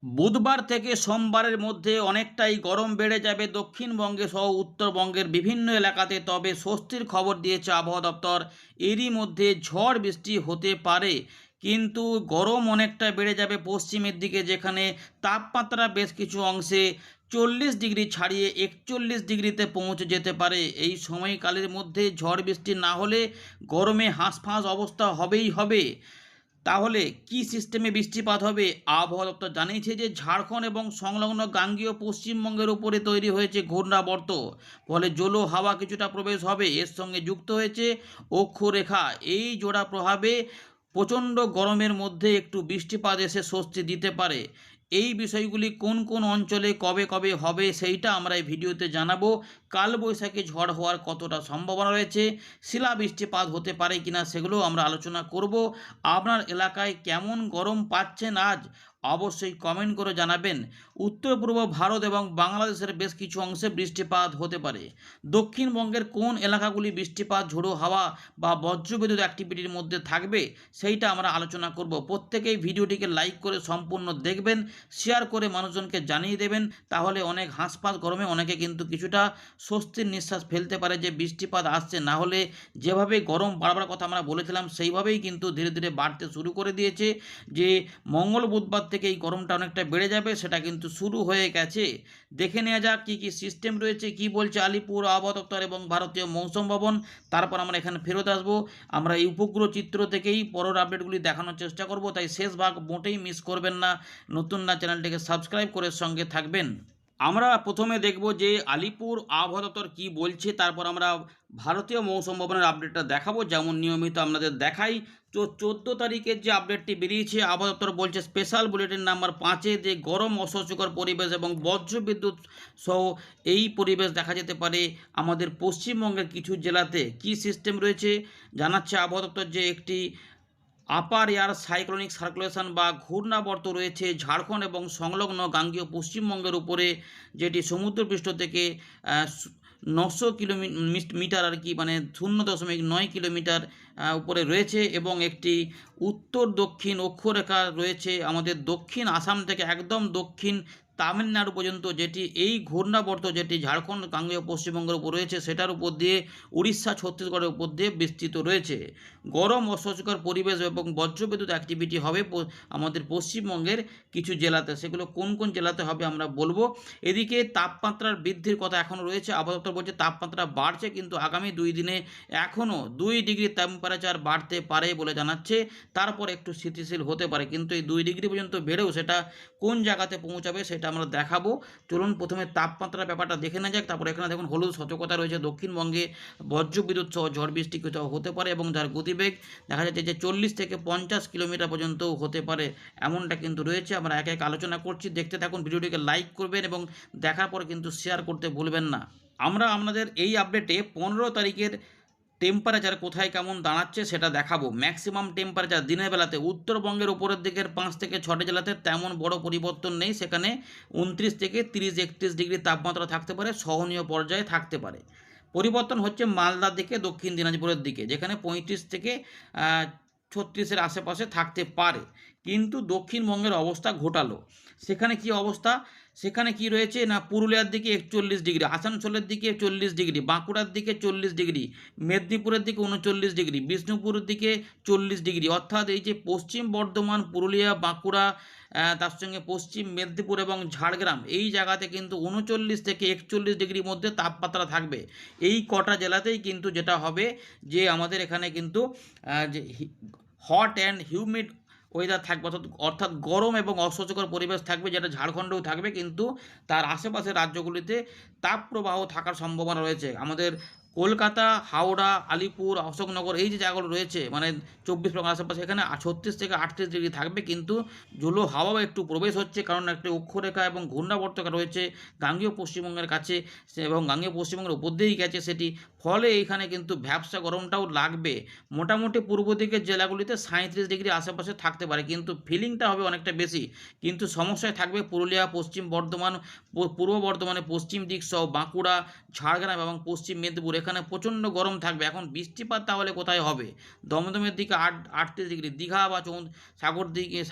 বুধবার থেকে সোমবারের মধ্যে অনেকটাই গরম বেড়ে যাবে দক্ষিণবঙ্গে সহ উত্তরবঙ্গের বিভিন্ন এলাকাতে। তবে স্বস্তির খবর দিয়েছে আবহাওয়া দপ্তর। এরই মধ্যে ঝড় বৃষ্টি হতে পারে, কিন্তু গরম অনেকটা বেড়ে যাবে পশ্চিমের দিকে, যেখানে তাপমাত্রা বেশ কিছু অংশে 40 ডিগ্রি ছাড়িয়ে 41 ডিগ্রিতে পৌঁছে যেতে পারে। এই সময়কালের মধ্যে ঝড় বৃষ্টি না হলে গরমে হাঁসফাঁস অবস্থা হবেই হবে। তাহলে কি সিস্টেমে বৃষ্টিপাত হবে? আবহাওয়া দপ্তর জানিয়েছে যে ঝাড়খণ্ড এবং সংলগ্ন গাঙ্গেয় পশ্চিমবঙ্গের উপরে তৈরি হয়েছে ঘূর্ণাবর্ত, ফলে জলো হাওয়া কিছুটা প্রবেশ হবে। এর সঙ্গে যুক্ত হয়েছে অক্ষরেখা। এই জোড়া প্রভাবে প্রচণ্ড গরমের মধ্যে একটু বৃষ্টিপাত এসে স্বস্তি দিতে পারে। এই বিষয়গুলি কোন কোন অঞ্চলে কবে কবে হবে সেইটা আমরা এই ভিডিওতে জানাবো। কালবৈশাখী ঝড় হওয়ার কতটা সম্ভাবনা রয়েছে, শিলা বৃষ্টিপাত হতে পারে কিনা সেগুলো আমরা আলোচনা করব। আপনার এলাকায় কেমন গরম পাচ্ছেন আজ অবশ্যই কমেন্ট করে জানাবেন। উত্তর পূর্ব ভারত এবং বাংলাদেশের বেশ কিছু অংশে বৃষ্টিপাত হতে পারে। দক্ষিণবঙ্গের কোন এলাকাগুলি বৃষ্টিপাত, ঝোড়ো হাওয়া বা বজ্রবিদ্যুৎ অ্যাক্টিভিটির মধ্যে থাকবে সেইটা আমরা আলোচনা করব। প্রত্যেকেই ভিডিওটিকে লাইক করে সম্পূর্ণ দেখবেন, শেয়ার করে মানুষজনকে জানিয়ে দেবেন। তাহলে অনেক হাঁসফাঁস গরমে অনেকে কিন্তু কিছুটা স্বস্তির নিঃশ্বাস ফেলতে পারে যে বৃষ্টিপাত আসছে। না হলে যেভাবে গরম বাড়বার কথা আমরা বলেছিলাম সেইভাবেই কিন্তু ধীরে ধীরে বাড়তে শুরু করে দিয়েছে। যে মঙ্গল বুধবার থেকে এই গরমটা অনেকটা বেড়ে যাবে সেটা কিন্তু শুরু হয়ে গেছে। দেখে নেওয়া যাক কী কী সিস্টেম রয়েছে, কি বলছে আলিপুর আবহাওয়া দপ্তর এবং ভারতীয় মৌসুম ভবন। তারপর আমরা এখানে ফেরত আসবো। আমরা এই উপগ্রহ চিত্র থেকেই পরের আপডেটগুলি দেখানোর চেষ্টা করব, তাই শেষ ভাগ মোটেই মিস করবেন না। নতুন না, চ্যানেলটিকে সাবস্ক্রাইব করে সঙ্গে থাকবেন। আমরা প্রথমে দেখব যে আলিপুর আবহাওয়া দপ্তর কী বলছে, তারপর আমরা ভারতীয় মৌসুম ভবনের আপডেটটা দেখাবো, যেমন নিয়মিত আপনাদের দেখাই। তো 14 তারিখের যে আপডেটটি বেরিয়েছে, আবহাওয়া দপ্তর বলছে স্পেশাল বুলেটিন নাম্বার 5-এ যে গরম অস্বস্তিকর পরিবেশ এবং বজ্রবিদ্যুৎ সহ এই পরিবেশ দেখা যেতে পারে আমাদের পশ্চিমবঙ্গের কিছু জেলাতে। কি সিস্টেম রয়েছে জানাচ্ছে আবহাওয়া দপ্তর, যে একটি আপার এয়ার সাইক্লোনিক সার্কুলেশন বা ঘূর্ণাবর্ত রয়েছে ঝাড়খণ্ড এবং সংলগ্ন গাঙ্গেয় পশ্চিমবঙ্গের উপরে, যেটি সমুদ্রপৃষ্ঠ থেকে 900 কিলোমিটার আর কি, মানে 0.9 কিলোমিটার উপরে রয়েছে, এবং একটি উত্তর দক্ষিণ অক্ষরেখা রয়েছে আমাদের দক্ষিণ আসাম থেকে একদম দক্ষিণ তামিলনাড়ু পর্যন্ত, যেটি এই ঘূর্ণাবর্ত যেটি ঝাড়খণ্ড গাঙ্গেয় পশ্চিমবঙ্গের উপর রয়েছে সেটার উপর দিয়ে উড়িষ্যা ছত্তিশগড়ের উপর দিয়ে বিস্তৃত রয়েছে। গরম অস্বস্তিকর পরিবেশ এবং বজ্রবিদ্যুৎ অ্যাক্টিভিটি হবে আমাদের পশ্চিমবঙ্গের কিছু জেলাতে। সেগুলো কোন কোন জেলাতে হবে আমরা বলবো। এদিকে তাপমাত্রার বৃদ্ধির কথা এখনও রয়েছে। আবহাওয়া দপ্তর বলছে তাপমাত্রা বাড়ছে, কিন্তু আগামী 2 দিনে এখনও 2 ডিগ্রি টেম্পারেচার বাড়তে পারে বলে জানাচ্ছে। তারপর একটু স্থিতিশীল হতে পারে, কিন্তু এই 2 ডিগ্রি পর্যন্ত বেড়েও সেটা কোন জায়গাতে পৌঁছাবে সেটা আমরা দেখাবো। চলুন প্রথমে তাপমাত্রার ব্যাপারটা দেখে নেওয়া যাক। তারপর এখানে দেখুন হলুদ সতর্কতা রয়েছে, দক্ষিণবঙ্গে বজ্রবিদ্যুৎ সহ ঝড় বৃষ্টি কোথাও হতে পারে এবং যার গতিবেগ দেখা যাচ্ছে যে 40 থেকে 50 কিলোমিটার পর্যন্তও হতে পারে, এমনটা কিন্তু রয়েছে। আমরা এক এক আলোচনা করছি, দেখতে থাকুন। ভিডিওটিকে লাইক করবেন এবং দেখার পর কিন্তু শেয়ার করতে ভুলবেন না। আমরা আপনাদের এই আপডেটে 15 তারিখের টেম্পারেচার কোথায় কেমন দাঁড়াচ্ছে সেটা দেখাবো। ম্যাক্সিমাম টেম্পারেচার দিনের বেলাতে উত্তরবঙ্গের উপরের দিকের 5 থেকে 6টি জেলাতে তেমন বড় পরিবর্তন নেই, সেখানে 29 থেকে 30-31 ডিগ্রি তাপমাত্রা থাকতে পারে, সহনীয় পর্যায়ে থাকতে পারে। পরিবর্তন হচ্ছে মালদার দিকে, দক্ষিণ দিনাজপুরের দিকে, যেখানে 35 থেকে 36-এর আশেপাশে থাকতে পারে। কিন্তু দক্ষিণবঙ্গের অবস্থা ঘোটালো। সেখানে কি অবস্থা? সেখানে কি রয়েছে না, পুরুলিয়ার দিকে 41 ডিগ্রি, আসানসোলের দিকে 40 ডিগ্রি, বাঁকুড়ার দিকে 40 ডিগ্রি, মেদিনীপুরের দিকে 39 ডিগ্রি, বিষ্ণুপুরের দিকে 40 ডিগ্রি। অর্থাৎ এই যে পশ্চিম বর্ধমান, পুরুলিয়া, বাঁকুড়া, তার সঙ্গে পশ্চিম মেদিনীপুর এবং ঝাড়গ্রাম, এই জায়গাতে কিন্তু 39 থেকে 41 ডিগ্রির মধ্যে তাপমাত্রা থাকবে। এই কটা জেলাতেই কিন্তু যেটা হবে যে আমাদের এখানে কিন্তু যে হট অ্যান্ড হিউমিড ওয়েদার থাকবে, অর্থাৎ গরম এবং অস্বস্তিকর পরিবেশ থাকবে, যেটা ঝাড়খণ্ডেও থাকবে, কিন্তু তার আশেপাশের রাজ্যগুলিতে তাপপ্রবাহ থাকার সম্ভাবনা রয়েছে। আমাদের কলকাতা, হাওড়া, আলিপুর, অশোকনগর, এই যে জায়গাগুলো রয়েছে, মানে 24 পরগনার আশেপাশে, এখানে 36 থেকে 38 ডিগ্রি থাকবে, কিন্তু জলো হাওয়াও একটু প্রবেশ হচ্ছে, কারণ একটি অক্ষরেখা এবং ঘূর্ণাবর্তকা রয়েছে গাঙ্গেয় পশ্চিমবঙ্গের কাছে, এবং গাঙ্গেয় পশ্চিমবঙ্গের উপর দিয়েই গেছে সেটি। ফলে এইখানে কিন্তু ভ্যাপসা গরমটাও লাগবে। মোটামুটি পূর্ব দিকের জেলাগুলিতে 37 ডিগ্রি আশেপাশে থাকতে পারে, কিন্তু ফিলিংটা হবে অনেকটা বেশি। কিন্তু সমস্যায় থাকবে পুরুলিয়া, পশ্চিম বর্ধমান, পূর্ব বর্ধমানে পশ্চিম দিক সহ বাঁকুড়া, ঝাড়গ্রাম এবং পশ্চিম মেদিনীপুর, এখানে প্রচণ্ড গরম থাকবে। এখন বৃষ্টিপাত তাহলে কোথায় হবে? দমদমের দিকে 38 ডিগ্রি, দীঘা বা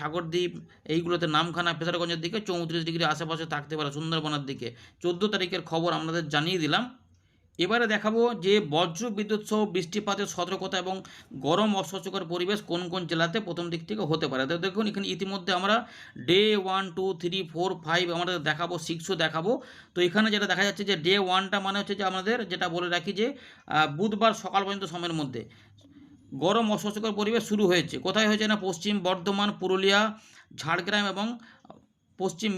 সাগরদ্বীপ এইগুলোতে, নামখানা, ফেজারগঞ্জের দিকে 34 ডিগ্রি আশেপাশে থাকতে পারে, সুন্দরবনের দিকে। 14 তারিখের খবর আপনাদের জানিয়ে দিলাম। এবারে দেখাবো যে বজ্র বিদ্যুৎ সহ বৃষ্টিপাতের সতর্কতা এবং গরম অস্বস্তিকর পরিবেশ কোন কোন জেলাতে প্রথম দিক থেকে হতে পারে। তো দেখুন এখানে ইতিমধ্যে আমরা ডে 1, 2, 3, 4, 5 আমাদের দেখাবো, 6ও দেখাবো। তো এখানে যেটা দেখা যাচ্ছে যে ডে 1টা মানে হচ্ছে যে আমাদের যেটা বলে রাখি যে বুধবার সকাল পর্যন্ত সময়ের মধ্যে গরম অস্বস্তিকর পরিবেশ শুরু হয়েছে। কোথায় হয়েছে না, পশ্চিম বর্ধমান, পুরুলিয়া, ঝাড়গ্রাম এবং পশ্চিম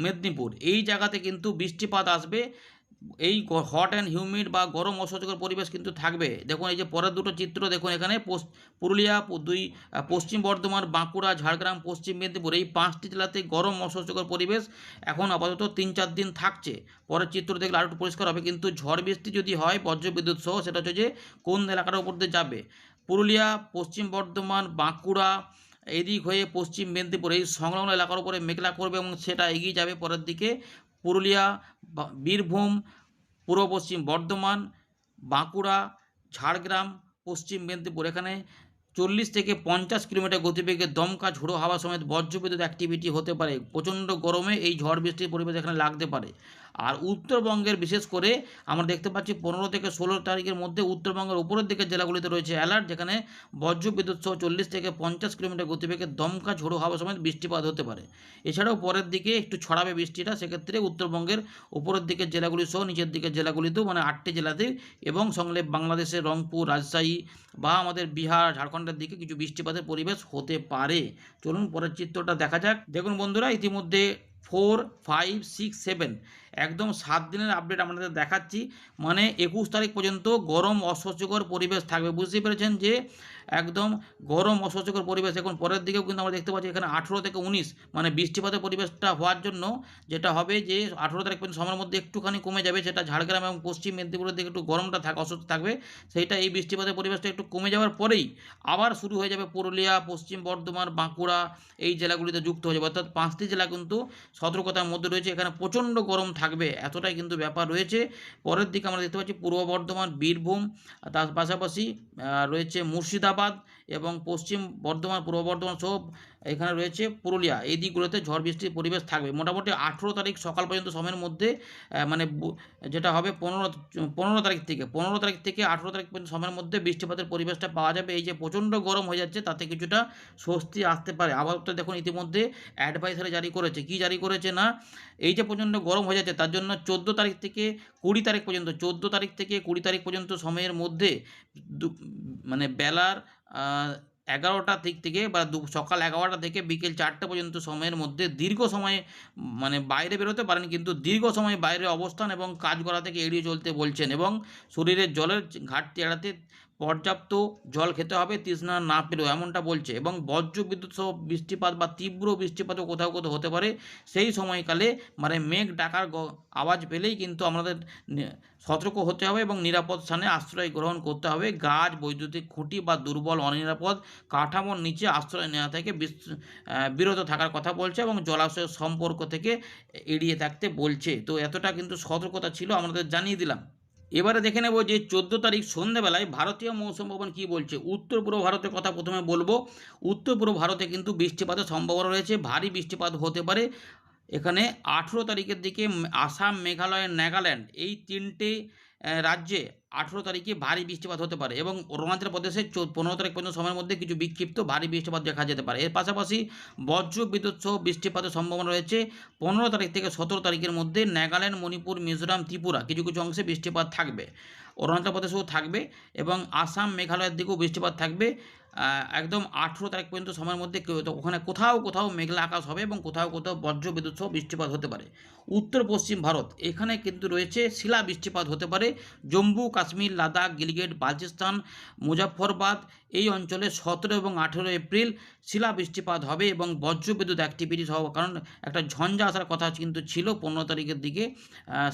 মেদিনীপুর এই জায়গাতে কিন্তু বৃষ্টিপাত আসবে। এই হট অ্যান্ড হিউমিড বা গরম অস্বস্তিকর পরিবেশ কিন্তু থাকবে। দেখুন এই যে পরের দুটো চিত্র দেখুন, এখানে পুরুলিয়া, পশ্চিম বর্ধমান, বাঁকুড়া, ঝাড়গ্রাম, পশ্চিম মেদিনীপুর এই 5টি জেলাতে গরম অস্বস্তিকর পরিবেশ এখন আপাতত 3-4 দিন থাকছে। পরের চিত্র দেখলে আরও একটু পরিষ্কার হবে। কিন্তু ঝড় বৃষ্টি যদি হয় বজ্রবিদ্যুৎ সহ, সেটা হচ্ছে যে কোন এলাকার উপর দিয়ে যাবে, পুরুলিয়া, পশ্চিম বর্ধমান, বাঁকুড়া এদিক হয়ে পশ্চিম মেদিনীপুর এই সংলগ্ন এলাকার উপরে মেঘলা করবে এবং সেটা এগিয়ে যাবে পরের দিকে পুরুলিয়া, বীরভূম, পূর্ব পশ্চিম বর্ধমান, বাঁকুড়া, ঝাড়গ্রাম, পশ্চিম মেদিনীপুর এখানে 40 থেকে 50 কিলোমিটার গতিবেগে দমকা ঝোড়ো হাওয়া সমেত বজ্রবিদ্যুৎ অ্যাক্টিভিটি হতে পারে। প্রচণ্ড গরমে এই ঝড় বৃষ্টির পরিবেশ এখানে লাগতে পারে। আর উত্তরবঙ্গের বিশেষ করে আমরা দেখতে পাচ্ছি 15 থেকে 16 তারিখের মধ্যে উত্তরবঙ্গের উপরের দিকের জেলাগুলিতে রয়েছে অ্যালার্ট, যেখানে বজ্রবিদ্যুৎ সহ 40 থেকে 50 কিলোমিটার গতিবেগে দমকা ঝোড়ো হাওয়া সমেত বৃষ্টিপাত হতে পারে। এছাড়াও পরের দিকে একটু ছড়াবে বৃষ্টিটা, সেক্ষেত্রে উত্তরবঙ্গের উপরের দিকের জেলাগুলি সহ নিচের দিকের জেলাগুলিতেও, মানে 8টি জেলাতে এবং সংলগ্ন বাংলাদেশের রংপুর, রাজশাহী বা আমাদের বিহার, ঝাড়খণ্ডের দিকে কিছু বৃষ্টিপাতের পরিবেশ হতে পারে। চলুন পরের চিত্রটা দেখা যাক। দেখুন বন্ধুরা, ইতিমধ্যে 4, 5, 6, 7 একদম 7 দিনের আপডেট আপনাদের দেখাচ্ছি। মানে 21 তারিখ পর্যন্ত গরম অস্বস্তিকর পরিবেশ থাকবে। বুঝতে পেরেছেন যে একদম গরম অস্বস্তিকর পরিবেশ। এখন পরের দিকেও কিন্তু আমরা দেখতে পাচ্ছি এখানে 18 থেকে 19 মানে বৃষ্টিপাতের পরিবেশটা হওয়ার জন্য যেটা হবে যে 18 তারিখ পর্যন্ত সময়ের মধ্যে একটুখানি কমে যাবে, সেটা ঝাড়গ্রাম এবং পশ্চিম মেদিনীপুরের দিকে একটু গরমটা অস্বস্তি থাকবে। সেইটা এই বৃষ্টিপাতের পরিবেশটা একটু কমে যাওয়ার পরেই আবার শুরু হয়ে যাবে পুরুলিয়া, পশ্চিম বর্ধমান, বাঁকুড়া এই জেলাগুলিতে যুক্ত হয়ে যাবে। অর্থাৎ 5টি জেলা কিন্তু সতর্কতার মধ্যে রয়েছে। এখানে প্রচণ্ড গরম থাকবে, এতটাই কিন্তু ব্যাপার রয়েছে। পরের দিকে আমরা দেখতে পাচ্ছি পূর্ব বর্ধমান, বীরভূম, তার পাশাপাশি রয়েছে মুর্শিদাবাদ এবং পশ্চিম বর্ধমান, পূর্ব বর্ধমান সহ এখানে রয়েছে পুরুলিয়া। এই দিকগুলোতে ঝড় বৃষ্টির পরিবেশ থাকবে। মোটামুটি 18 তারিখ সকাল পর্যন্ত সময়ের মধ্যে মানে যেটা হবে 15 তারিখ থেকে 18 তারিখ পর্যন্ত সময়ের মধ্যে বৃষ্টিপাতের পরিবেশটা পাওয়া যাবে। এই যে প্রচণ্ড গরম হয়ে যাচ্ছে তাতে কিছুটা স্বস্তি আসতে পারে। আবহাওয়া দেখুন ইতিমধ্যে অ্যাডভাইসারি জারি করেছে। কি জারি করেছে না, এই যে প্রচণ্ড গরম হয়ে যাচ্ছে তার জন্য 14 তারিখ থেকে 20 তারিখ পর্যন্ত 14 তারিখ থেকে 20 তারিখ পর্যন্ত সময়ের মধ্যে মানে বেলার 11টা দিক থেকে বা সকাল 11টা থেকে বিকেল 4টে পর্যন্ত সময়ের মধ্যে দীর্ঘ সময় মানে বাইরে বেরোতে পারেন, কিন্তু দীর্ঘ সময় বাইরে অবস্থান এবং কাজ করা থেকে এড়িয়ে চলতে বলছেন। এবং শরীরের জলের ঘাটতি এড়াতে পর্যাপ্ত জল খেতে হবে তৃষ্ণা না পেলেও, এমনটা বলছে। এবং বজ্র বিদ্যুৎ সহ বৃষ্টিপাত বা তীব্র বৃষ্টিপাতও কোথাও কোথাও হতে পারে। সেই সময়কালে মানে মেঘ ডাকার আওয়াজ পেলেই কিন্তু আমাদের সতর্ক হতে হবে এবং নিরাপদ স্থানে আশ্রয় গ্রহণ করতে হবে। গাছ, বৈদ্যুতিক খুঁটি বা দুর্বল অনিরাপদ কাঠামোর নিচে আশ্রয় নেওয়া থেকে বিরত থাকার কথা বলছে এবং জলাশয়ের সম্পর্ক থেকে এড়িয়ে থাকতে বলছে। তো এতটা কিন্তু সতর্কতা ছিল, আমাদের জানিয়ে দিলাম। এবারে দেখে নেব যে 14 তারিখ সন্ধ্যেবেলায় ভারতীয় মৌসুম ভবন কী বলছে। উত্তর পূর্ব ভারতের কথা প্রথমে বলবো। উত্তর পূর্ব ভারতে কিন্তু বৃষ্টিপাতের সম্ভাবনা রয়েছে, ভারী বৃষ্টিপাত হতে পারে। এখানে 18 তারিখের দিকে আসাম, মেঘালয়, নাগাল্যান্ড এই 3টে রাজ্যে 18 তারিখে ভারী বৃষ্টিপাত হতে পারে এবং অরুণাচল প্রদেশে 15 তারিখ পর্যন্ত সময়ের মধ্যে কিছু বিক্ষিপ্ত ভারী বৃষ্টিপাত দেখা যেতে পারে। এর পাশাপাশি বজ্র বিদ্যুৎ সহ বৃষ্টিপাতের সম্ভাবনা রয়েছে 15 তারিখ থেকে 17 তারিখের মধ্যে নাগাল্যান্ড, মণিপুর, মিজোরাম, ত্রিপুরা কিছু কিছু অংশে বৃষ্টিপাত থাকবে। অরুণাচল প্রদেশেও থাকবে এবং আসাম, মেঘালয়ের দিকেও বৃষ্টিপাত থাকবে। একদম 18 তারিখ পর্যন্ত সময়ের মধ্যে ওখানে কোথাও কোথাও মেঘলা আকাশ হবে এবং কোথাও কোথাও বজ্র বিদ্যুৎ সহ বৃষ্টিপাত হতে পারে। উত্তর পশ্চিম ভারত এখানে কিন্তু রয়েছে শিলা বৃষ্টিপাত হতে পারে। জম্মু, কাশ্মীর, লাদাখ, গিলগিট, বালচিস্তান, মুজাফফরবাদ এই অঞ্চলে 17 এবং 18 এপ্রিল শিলা বৃষ্টিপাত হবে এবং বজ্র বিদ্যুৎ অ্যাক্টিভিটি সহ, কারণ একটা ঝঞ্ঝা আসার কথা কিন্তু ছিল 15 তারিখের দিকে,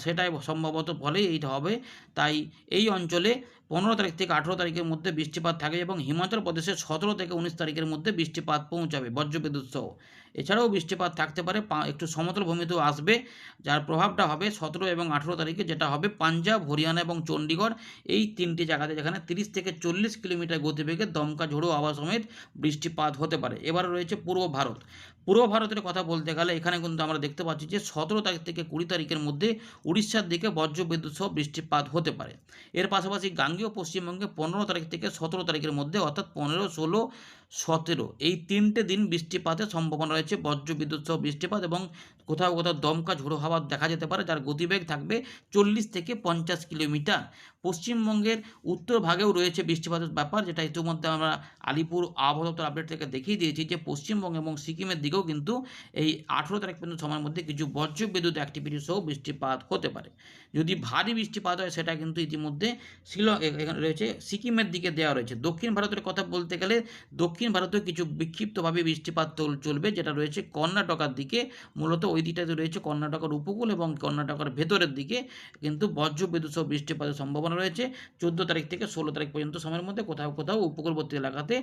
সেটাই সম্ভবত ফলেই এইটা হবে। তাই এই অঞ্চলে 15 তারিখ থেকে 18 তারিখের মধ্যে বৃষ্টিপাত থাকে এবং হিমাচল প্রদেশে 17 থেকে 19 তারিখের মধ্যে বৃষ্টিপাত পৌঁছাবে বজ্রবিদ্যুৎ সহ। এছাড়াও বৃষ্টিপাত থাকতে পারে, একটু সমতল ভূমিতেও আসবে, যার প্রভাবটা হবে 17 এবং 18 তারিখে, যেটা হবে পাঞ্জাব, হরিয়ানা এবং চণ্ডীগড়, এই তিনটি জায়গাতে, যেখানে 30 থেকে 40 কিলোমিটার গতিবেগে দমকা ঝোড়ো হাওয়া সমেত বৃষ্টিপাত হতে পারে। এবার রয়েছে পূর্ব ভারত। পূর্ব ভারতের কথা বলতে গেলে এখানে কিন্তু আমরা দেখতে পাচ্ছি যে 17 তারিখ থেকে 20 তারিখের মধ্যে উড়িষ্যার দিকে বজ্রবিদ্যুৎ সহ বৃষ্টিপাত হতে পারে। এর পাশাপাশি গাঙ্গেয় পশ্চিমবঙ্গে 15 তারিখ থেকে 17 তারিখের মধ্যে, অর্থাৎ 15, 16, 17 এই 3টে দিন বৃষ্টিপাতের সম্ভাবনা রয়েছে, বজ্রবিদ্যুৎ সহ বৃষ্টিপাত, এবং কোথাও কোথাও দমকা ঝোড়ো হাওয়া দেখা যেতে পারে, যার গতিবেগ থাকবে 40 থেকে 50 কিলোমিটার। পশ্চিমবঙ্গের উত্তর ভাগেও রয়েছে বৃষ্টিপাতের ব্যাপার, যেটা ইতিমধ্যে আমরা আলিপুর আবহাওয়া দপ্তর আপডেট থেকে দেখিয়ে দিয়েছি যে পশ্চিমবঙ্গ এবং সিকিমের দিকেও কিন্তু এই 18 তারিখ পর্যন্ত সময়ের মধ্যে কিছু বজ্রবিদ্যুৎ অ্যাক্টিভিটি সহ বৃষ্টিপাত হতে পারে। যদি ভারী বৃষ্টিপাত হয় সেটা কিন্তু ইতিমধ্যে এখানে রয়েছে, সিকিমের দিকে দেওয়া রয়েছে। দক্ষিণ ভারতের কথা বলতে গেলে দক্ষিণ ভারতেও কিছু বিক্ষিপ্তভাবে বৃষ্টিপাত চলবে, যেটা রয়েছে কর্ণাটকার দিকে, মূলত ওই দিকটাতে রয়েছে কর্ণাটকের উপকূল এবং কর্ণাটকের ভেতরের দিকে কিন্তু বজ্রবিদ্যুৎ সহ বৃষ্টিপাতের সম্ভাবনা রয়েছে 14 তারিখ থেকে 16 তারিখ পর্যন্ত সময়ের মধ্যে, কোথাও কোথাও উপকূলবর্তী এলাকাতে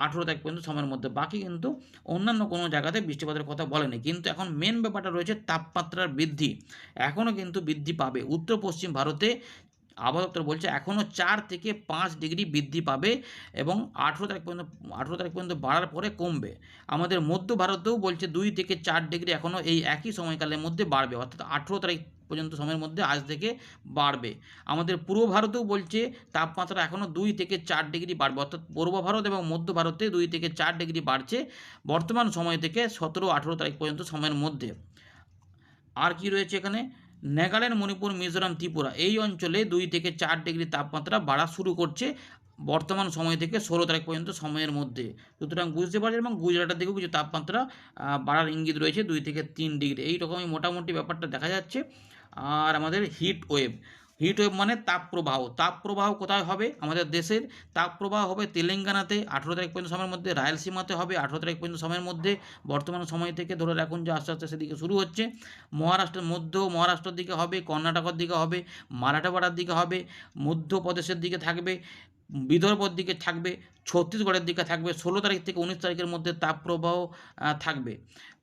18 তারিখ পর্যন্ত সময়ের মধ্যে। বাকি কিন্তু অন্যান্য কোনো জায়গাতে বৃষ্টিপাতের কথা বলেনি। কিন্তু এখন মেন ব্যাপারটা রয়েছে তাপমাত্রার বৃদ্ধি, এখনও কিন্তু বৃদ্ধি পাবে। উত্তর পশ্চিম ভারতে আবহাওয়া দপ্তর বলছে এখনও 4 থেকে 5 ডিগ্রি বৃদ্ধি পাবে, এবং 18 তারিখ পর্যন্ত বাড়ার পরে কমবে। আমাদের মধ্য ভারতেও বলছে 2 থেকে 4 ডিগ্রি এখনও এই একই সময়কালের মধ্যে বাড়বে, অর্থাৎ 18 তারিখ পর্যন্ত সময়ের মধ্যে আজ থেকে বাড়বে। আমাদের পূর্ব ভারতেও বলছে তাপমাত্রা এখনও 2 থেকে 4 ডিগ্রি বাড়বে, অর্থাৎ পূর্ব ভারত এবং মধ্য ভারতে 2 থেকে 4 ডিগ্রি বাড়ছে বর্তমান সময় থেকে 17-18 তারিখ পর্যন্ত সময়ের মধ্যে। আর কি রয়েছে এখানে, নাগাল্যান্ড, মণিপুর, মিজোরাম, ত্রিপুরা এই অঞ্চলে 2 থেকে 4 ডিগ্রি তাপমাত্রা বাড়া শুরু করছে বর্তমান সময় থেকে 16 তারিখ পর্যন্ত সময়ের মধ্যে। সুতরাং বুঝতে পারছেন, এবং গুজরাটের দিকেও কিছু তাপমাত্রা বাড়ার ইঙ্গিত রয়েছে 2 থেকে 3 ডিগ্রি, এই রকমই মোটামুটি ব্যাপারটা দেখা যাচ্ছে। আর আমাদের হিট ওয়েভ মানে তাপপ্রবাহ কোথায় হবে, আমাদের দেশের তাপপ্রবাহ হবে তেলেঙ্গানাতে 18 তারিখ পর্যন্ত সময়ের মধ্যে, রায়লসীমাতে হবে 18 তারিখ পর্যন্ত সময়ের মধ্যে, বর্তমান সময় থেকে ধরে রাখুন যে আস্তে আস্তে সেদিকে শুরু হচ্ছে। মহারাষ্ট্রের দিকে হবে, কর্ণাটকের দিকে হবে, মারাঠাওয়াড়ার দিকে হবে, মধ্যপ্রদেশের দিকে থাকবে, বিদর্ভর দিকে থাকবে, ছত্তিশগড়ের দিকে থাকবে। 16 তারিখ থেকে 19 তারিখের মধ্যে তাপপ্রবাহ থাকবে।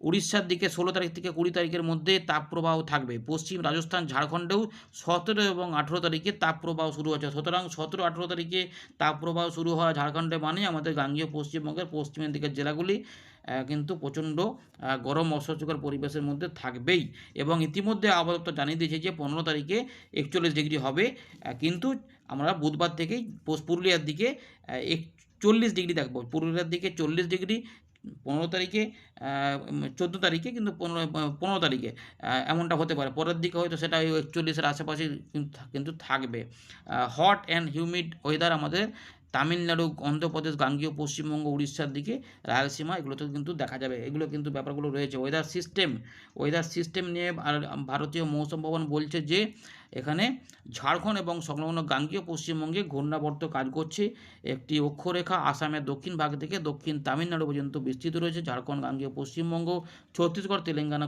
উড়িষ্যার দিকে 16 তারিখ থেকে 20 তারিখের মধ্যে তাপপ্রবাহ থাকবে। পশ্চিম রাজস্থান, ঝাড়খণ্ডেও 17 এবং 18 তারিখে তাপপ্রবাহ শুরু হচ্ছে। সুতরাং 17-18 তারিখে তাপপ্রবাহ শুরু হওয়া ঝাড়খণ্ডে মানে আমাদের গাঙ্গেয় পশ্চিমবঙ্গের পশ্চিমের দিকের জেলাগুলি কিন্তু প্রচণ্ড গরম অস্বস্তিকর পরিবেশের মধ্যে থাকবেই। এবং ইতিমধ্যে আবহাওয়া দপ্তর জানিয়ে দিয়েছে যে 15 তারিখে 41 ডিগ্রি হবে, কিন্তু আমরা বুধবার থেকেই পুরুলিয়ার দিকে 40 ডিগ্রি দেখব। পুরুলিয়ার দিকে 40 ডিগ্রি 15 তারিখে, 14 তারিখে, কিন্তু 15 তারিখে এমনটা হতে পারে। পরের দিকে হয়তো সেটা 41-এর আশেপাশে কিন্তু থাকবে। হট অ্যান্ড হিউমিড ওয়েদার আমাদের তামিলনাড়ু, অন্ধ্রপ্রদেশ, গাঙ্গেয় পশ্চিমবঙ্গ, উড়িষ্যার দিকে, রায়লসীমা এগুলোতেও কিন্তু দেখা যাবে। এগুলো কিন্তু ব্যাপারগুলো রয়েছে। ওয়েদার সিস্টেম নিয়ে আর ভারতীয় মৌসুম ভবন বলছে যে এখানে ঝাড়খণ্ড এবং সংলগ্ন গাঙ্গেয় পশ্চিমবঙ্গে ঘূর্ণাবর্ত কাজ করছে। একটি অক্ষরেখা আসামের দক্ষিণ ভাগ থেকে দক্ষিণ তামিলনাড়ু পর্যন্ত বিস্তৃত রয়েছে। ঝাড়খণ্ড, গাঙ্গেয় পশ্চিমবঙ্গ, ছত্তিশগড়, তেলেঙ্গানা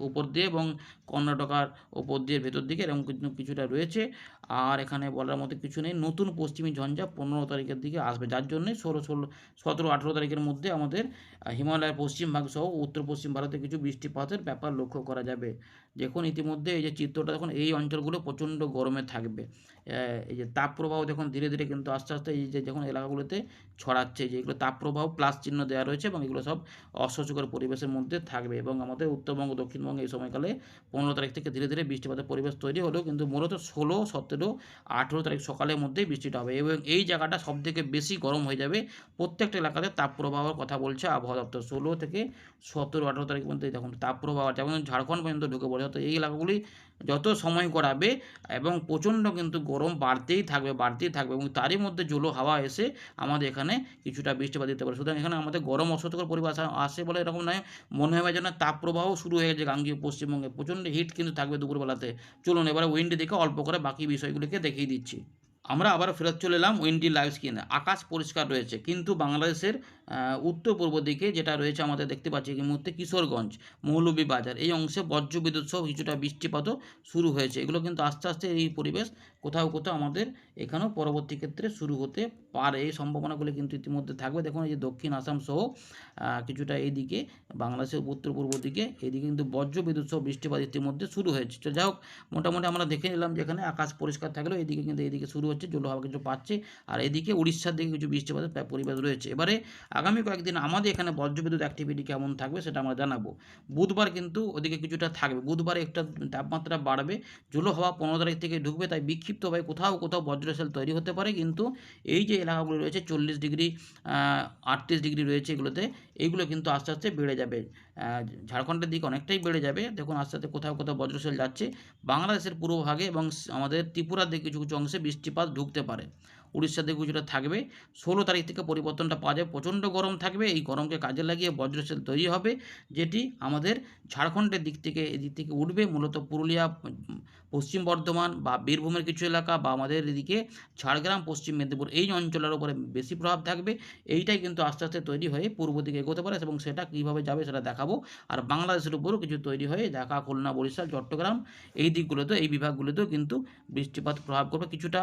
উপর দিয়ে এবং কর্ণাটকার ওপর দিয়ে ভেতর দিকে এরকম কিছুটা রয়েছে। আর এখানে বলার মতো কিছু নেই। নতুন পশ্চিমী ঝঞ্ঝা 15 তারিখের দিকে আসবে, যার জন্যে 17-18 তারিখের মধ্যে আমাদের হিমালয়ের পশ্চিম ভাগ সহ উত্তর পশ্চিম ভারতে কিছু বৃষ্টিপাতের ব্যাপার লক্ষ্য করা যাবে। দেখুন ইতিমধ্যে এই যে চিত্রটা, দেখুন এই অঞ্চলগুলো প্রচণ্ড গরমে থাকবে। এই যে তাপপ্রবাহ দেখুন ধীরে ধীরে কিন্তু আস্তে আস্তে এই যে যখন এলাকাগুলোতে ছড়াচ্ছে, যে এগুলো তাপপ্রবাহ প্লাস চিহ্ন দেওয়া রয়েছে, এবং এগুলো সব অস্বস্তিকর পরিবেশের মধ্যে থাকবে। এবং আমাদের উত্তরবঙ্গ, দক্ষিণবঙ্গ এই সময়কালে 15 তারিখ থেকে ধীরে ধীরে বৃষ্টিপাতের পরিবেশ তৈরি হলেও কিন্তু মূলত 16, 17, 18 তারিখ সকালের মধ্যেই বৃষ্টিটা হবে, এবং এই জায়গাটা সবথেকে বেশি গরম হয়ে যাবে। প্রত্যেকটা এলাকাতে তাপপ্রবাহের কথা বলছে আবহাওয়া দপ্তর। 16 থেকে 17-18 তারিখ পর্যন্ত দেখুন তাপপ্রবাহ, যেমন ঝাড়খণ্ড পর্যন্ত ঢুকে পড়ে, তো এই এলাকাগুলি যত সময় গড়াবে এবং প্রচণ্ড কিন্তু গরম বাড়তেই থাকবে, এবং তারই মধ্যে জলো হাওয়া এসে আমাদের এখানে কিছুটা বৃষ্টিপাত দিতে পারে। সুতরাং এখানে আমাদের গরম অস্বস্তিকর পরিবেশ আসে বলে এরকম নয়, মনে হবে যেন তাপপ্রবাহ শুরু হয়ে গেছে গাঙ্গেয় পশ্চিমবঙ্গে। প্রচণ্ড হিট কিন্তু থাকবে দুপুরবেলাতে। চলুন এবারে উইন্ডি দিকে অল্প করে বাকি বিষয়গুলিকে দেখিয়ে দিচ্ছি। আমরা আবার ফেরত চলে এলাম উইন্ডি লাইভ স্ক্রিনে। আকাশ পরিষ্কার রয়েছে, কিন্তু বাংলাদেশের উত্তর পূর্ব দিকে যেটা রয়েছে আমাদের দেখতে পাচ্ছি এই মুহূর্তে কিশোরগঞ্জ, মৌলভীবাজার এই অংশে বজ্রবিদ্যুৎ সহ কিছুটা বৃষ্টিপাতও শুরু হয়েছে। এগুলো কিন্তু আস্তে আস্তে এই পরিবেশ কোথাও কোথাও আমাদের এখানেও পরবর্তী ক্ষেত্রে শুরু হতে পারে। এই সম্ভাবনাগুলো কিন্তু ইতিমধ্যে থাকবে। দেখুন এই যে দক্ষিণ আসাম সহ কিছুটা এইদিকে বাংলাদেশের উত্তর পূর্ব দিকে এইদিকে কিন্তু বজ্রবিদ্যুৎ সহ বৃষ্টিপাত ইতিমধ্যে শুরু হয়েছে। তো যাই হোক, মোটামুটি আমরা দেখে নিলাম যে এখানে আকাশ পরিষ্কার থাকলেও এইদিকে কিন্তু এইদিকে শুরু হচ্ছে, জলোহাওয়া কিছু পাচ্ছে, আর এদিকে উড়িষ্যার দিকে কিছু বৃষ্টিপাতের পরিবেশ রয়েছে। এবারে আগামী কয়েকদিন আমাদের এখানে বজ্রবিদ্যুৎ অ্যাক্টিভিটি কেমন থাকবে সেটা আমরা জানাবো। বুধবার কিন্তু ওদিকে কিছুটা থাকবে, বুধবারে একটা তাপমাত্রা বাড়বে, জলোহাওয়া 15 তারিখ থেকে ঢুকবে, তাই বিক্ষিপ্তভাবে কোথাও কোথাও বজ্রশেল তৈরি হতে পারে। কিন্তু এই যে এলাকাগুলো রয়েছে 40 ডিগ্রি 38 ডিগ্রি রয়েছে এইগুলো কিন্তু আস্তে আস্তে বেড়ে যাবে। ঝাড়খণ্ডের দিকে অনেকটাই বেড়ে যাবে। দেখুন আস্তে আস্তে কোথাও কোথাও বজ্রশেল যাচ্ছে বাংলাদেশের পূর্বভাগে, এবং আমাদের ত্রিপুরার দিকে কিছু কিছু অংশে বৃষ্টিপাত ঢুকতে পারে। উড়িষ্যার দিকে কিছুটা থাকবে। 16 তারিখ থেকে পরিবর্তনটা পাওয়া যাবে, প্রচণ্ড গরম থাকবে, এই গরমকে কাজে লাগিয়ে বজ্রশেল তৈরি হবে, যেটি আমাদের ঝাড়খণ্ডের দিক থেকে এদিক থেকে উঠবে, মূলত পুরুলিয়া, পশ্চিম বর্ধমান বা বীরভূমের কিছু এলাকা, বা আমাদের এদিকে ঝাড়গ্রাম, পশ্চিম মেদিনীপুর এই অঞ্চলের উপরে বেশি প্রভাব থাকবে। এইটাই কিন্তু আস্তে আস্তে তৈরি হয়ে পূর্ব দিকে এগোতে পারে, এবং সেটা কীভাবে যাবে সেটা দেখাবো। আর বাংলাদেশের উপরও কিছু তৈরি হয়ে ঢাকা, খুলনা, বরিশাল, চট্টগ্রাম এই দিকগুলোতেও, এই বিভাগগুলোতেও কিন্তু বৃষ্টিপাত প্রভাব করবে, কিছুটা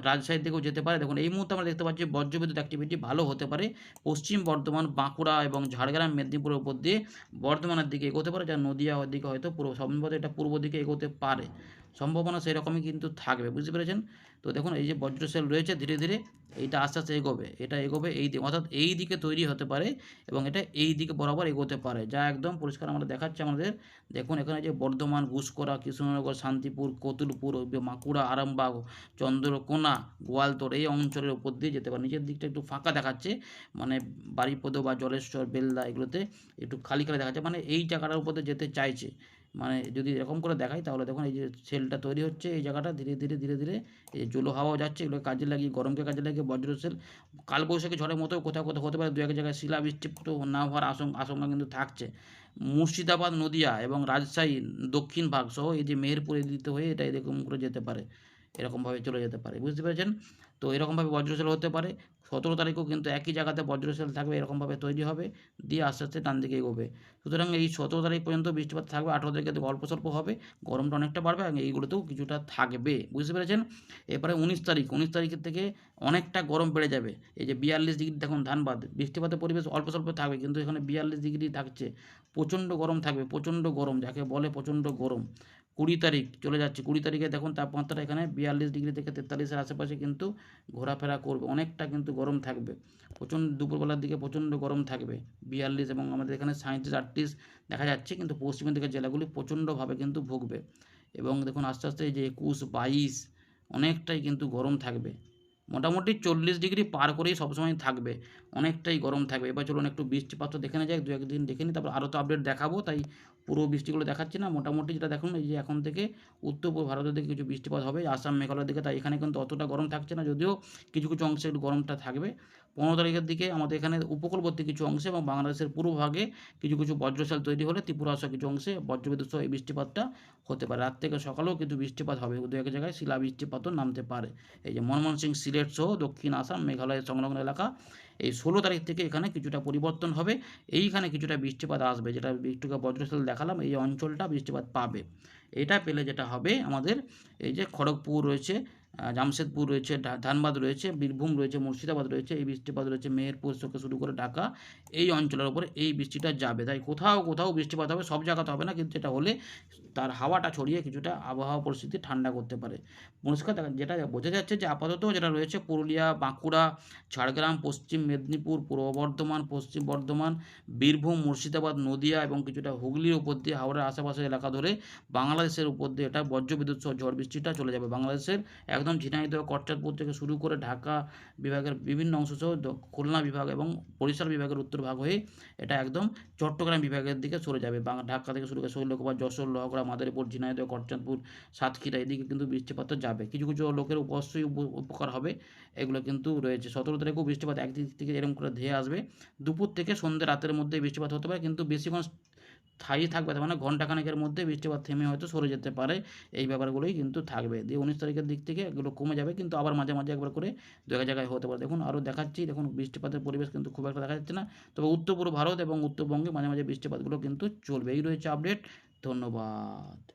রাজশাহীর দিকেও যেতে পারে। দেখুন এই মুহূর্তে আমরা দেখতে পাচ্ছি বজ্রবিদ্যুৎ অ্যাক্টিভিটি ভালো হতে পারে পশ্চিম বর্ধমান, বাঁকুড়া এবং ঝাড়গ্রাম, মেদিনীপুরের উপর দিয়ে বর্ধমানের দিকে এগোতে পারে, যা নদিয়া দিকে হয়তো সম্ভবত এটা পূর্ব দিকে এগোতে পারে, সম্ভাবনা সেই রকমই কিন্তু থাকবে, বুঝতে পেরেছেন? তো দেখুন এই যে বজ্রশেল রয়েছে ধীরে ধীরে এইটা আস্তে আস্তে এগোবে, এটা এগোবে এই দিকে, অর্থাৎ এই দিকে তৈরি হতে পারে এবং এটা এই দিকে বরাবর এগোতে পারে, যা একদম পরিষ্কার আমরা দেখাচ্ছে আমাদের। দেখুন এখানে যে বর্ধমান, গুসকরা, কৃষ্ণনগর, শান্তিপুর, কতুলপুর, বাঁকুড়া, আরামবাগ, চন্দ্রকোনা, গোয়ালতোড় এই অঞ্চলের উপর দিয়ে যেতে পারে। নিচের দিকটা একটু ফাঁকা দেখাচ্ছে, মানে বারিপদ বা জলেশ্বর, বেলদা এগুলোতে একটু খালি খালি দেখাচ্ছে, মানে এই জায়গাটার উপর দিয়ে যেতে চাইছে। মানে যদি এরকম করে দেখাই তাহলে দেখুন এই যে সেলটা তৈরি হচ্ছে এই জায়গাটা, ধীরে ধীরে ধীরে ধীরে এই যে জলো হাওয়াও যাচ্ছে, এগুলোকে কাজে লাগিয়ে, গরমকে কাজে লাগিয়ে বজ্রশেল কালবৈশাখী ঝড়ের মতো কোথাও কোথাও হতে পারে, দু এক জায়গায় শিলাবৃষ্টি তো না হওয়ার আশঙ্কা কিন্তু থাকছে। মুর্শিদাবাদ, নদিয়া এবং রাজশাহী দক্ষিণ ভাগ সহ এই যে মেহেরপুর এদিকে হয়ে এটা এরকম করে যেতে পারে, এরকমভাবে চলে যেতে পারে, বুঝতে পেরেছেন? তো এরকমভাবে বজ্রশেল হতে পারে। 17 তারিখেও কিন্তু একই জায়গাতে বজ্রশেল থাকবে, এরকমভাবে তৈরি হবে, দিয়ে আস্তে আস্তে ডান দিকে এগোবে। সুতরাং এই 17 তারিখ পর্যন্ত বৃষ্টিপাত থাকবে, 18 তারিখে অল্প স্বল্প হবে, গরমটা অনেকটা বাড়বে এবং এইগুলোতেও কিছুটা থাকবে, বুঝতে পেরেছেন? এরপরে 19 তারিখের থেকে অনেকটা গরম বেড়ে যাবে। এই যে 42 ডিগ্রি দেখুন ধানবাদ, বৃষ্টিপাতের পরিবেশ অল্প স্বল্প থাকবে, কিন্তু এখানে 42 ডিগ্রি থাকছে, প্রচণ্ড গরম থাকবে, প্রচণ্ড গরম যাকে বলে প্রচণ্ড গরম। 20 তারিখ চলে যাচ্ছে, 20 তারিখে দেখুন তাপমাত্রা এখানে 42 ডিগ্রি থেকে 43-এর আশেপাশে কিন্তু ঘোরাফেরা করবে, অনেকটা কিন্তু গরম থাকবে, প্রচণ্ড দুপুরবেলার দিকে প্রচণ্ড গরম থাকবে 42, এবং আমাদের এখানে 37-38 দেখা যাচ্ছে, কিন্তু পশ্চিমের দিকের জেলাগুলি প্রচণ্ডভাবে কিন্তু ভুগবে। এবং দেখুন আস্তে আস্তে এই যে 21-22 অনেকটাই কিন্তু গরম থাকবে, মোটামুটি 40 ডিগ্রি পার করেই সবসময় থাকবে, অনেকটাই গরম থাকবে। এবার চলুন একটু বৃষ্টিপাত দেখে নেওয়া যাক, দু একদিন দেখে নিই, তারপর আরও তো আপডেট দেখাবো, তাই পুরো বৃষ্টিগুলো দেখাচ্ছি না, মোটামুটি যেটা দেখুন এই যে এখন থেকে উত্তর পূর্ব ভারতের দিকে কিছু বৃষ্টিপাত হবে, আসাম, মেঘালয়ের দিকে, তাই এখানে কিন্তু অতটা গরম থাকছে না, যদিও কিছু কিছু অংশে একটু গরমটা থাকবে। 15 তারিখের দিকে আমাদের এখানে উপকূলবর্তী কিছু অংশে এবং বাংলাদেশের পূর্বভাগে কিছু কিছু বজ্রশাল তৈরি হলে ত্রিপুরা সহ কিছু অংশে বজ্রবিদ্যুৎ সহ এই বৃষ্টিপাতটা হতে পারে, রাত থেকে সকালেও কিন্তু বৃষ্টিপাত হবে, দু এক জায়গায় শিলা বৃষ্টিপাতও নামতে পারে। এই যে ময়মনসিংহ, সিলেট সহ দক্ষিণ আসাম, মেঘালয়ের সংলগ্ন এলাকা, এই 16 তারিখ থেকে এখানে কিছুটা পরিবর্তন হবে, এইখানে কিছুটা বৃষ্টিপাত আসবে, যেটা একটুকে বজ্রশাল দেখালাম, এই অঞ্চলটা বৃষ্টিপাত পাবে। এটা পেলে যেটা হবে আমাদের এই যে খড়গপুর রয়েছে, জামশেদপুর রয়েছে, ধানবাদ রয়েছে, বীরভূম রয়েছে, মুর্শিদাবাদ রয়েছে, এই বৃষ্টিপাত রয়েছে, মেহেরপুর থেকে শুরু করে ঢাকা, এই অঞ্চলের উপরে এই বৃষ্টিটা যাবে, তাই কোথাও কোথাও বৃষ্টিপাত হবে, সব জায়গাতে হবে না, কিন্তু এটা হলে তার হাওয়াটা ছড়িয়ে কিছুটা আবহাওয়া পরিস্থিতি ঠান্ডা করতে পারে। পরিষ্কার যেটা বোঝা যাচ্ছে যে আপাতত যেটা রয়েছে পুরুলিয়া, বাঁকুড়া, ঝাড়গ্রাম, পশ্চিম মেদিনীপুর, পূর্ব বর্ধমান, পশ্চিম বর্ধমান, বীরভূম, মুর্শিদাবাদ, নদিয়া এবং কিছুটা হুগলির উপর দিয়ে হাওড়ার আশেপাশের এলাকা ধরে বাংলাদেশের উপর দিয়ে এটা বজ্রবিদ্যুৎ সহ ঝড় বৃষ্টিটা চলে যাবে, বাংলাদেশের একদম ঝিনাইদহ, কচ্ছাদপুর থেকে শুরু করে ঢাকা বিভাগের বিভিন্ন অংশ সহ খুলনা বিভাগ এবং বরিশাল বিভাগের উত্তর ভাগ হয়ে এটা একদম চট্টগ্রাম বিভাগের দিকে সরে যাবে, ঢাকা থেকে শুরু করে শৈলকুপা, যশোর, লোহাগড়া, মাদারীপুর, ঝিনাইদহ, কচ্ছাদপুর, সাতক্ষীরা এদিকে কিন্তু বৃষ্টিপাত যাবে, কিছু কিছু লোকের অবশ্যই উপকার হবে, এগুলো কিন্তু রয়েছে। 17 তারিখেও বৃষ্টিপাত একদিক থেকে এরকম করে ধেয়ে আসবে, দুপুর থেকে সন্ধ্যে রাতের মধ্যে বৃষ্টিপাত হতে পারে, কিন্তু বেশিক্ষণ স্থায়ী থাকবে, তার মানে ঘন্টাখানেকের মধ্যে বৃষ্টিপাত থেমে হয়তো সরে যেতে পারে। এই ব্যাপারগুলোই কিন্তু থাকবে। দিয়ে 19 তারিখের দিক থেকে এগুলো কমে যাবে, কিন্তু আবার মাঝে, মাঝে একবার করে দু এক জায়গায় হতে পারে। দেখুন আরও দেখাচ্ছি, দেখুন বৃষ্টিপাতের পরিবেশ কিন্তু খুব একটা দেখা যাচ্ছে না। তবে উত্তর পূর্ব ভারত এবং উত্তরবঙ্গে মাঝে, মাঝে বৃষ্টিপাতগুলো কিন্তু চলবে। এই রয়েছে আপডেট। ধন্যবাদ।